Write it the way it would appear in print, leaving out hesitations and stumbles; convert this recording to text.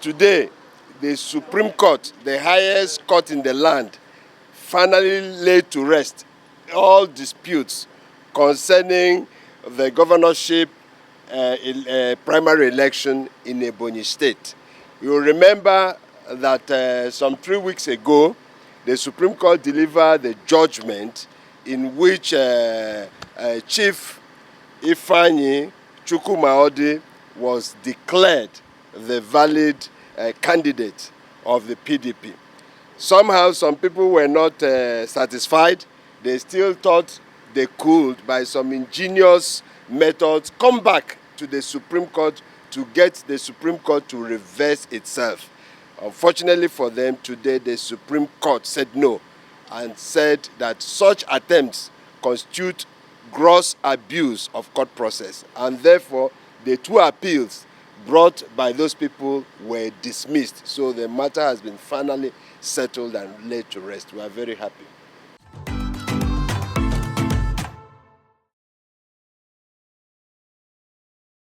today, the Supreme Court, the highest court in the land, finally laid to rest all disputes concerning the governorship primary election in Ebonyi State. You will remember that some 3 weeks ago, the Supreme Court delivered the judgment in which Chief Ifeanyi Chukwumaodi was declared the valid candidate of the PDP. Somehow, some people were not satisfied. They still thought they could, by some ingenious methods, come back to the Supreme Court to get the Supreme Court to reverse itself. Unfortunately for them, today the Supreme Court said no and said that such attempts constitute gross abuse of court process, and therefore the 2 appeals brought by those people were dismissed. So the matter has been finally settled and laid to rest. We are very happy.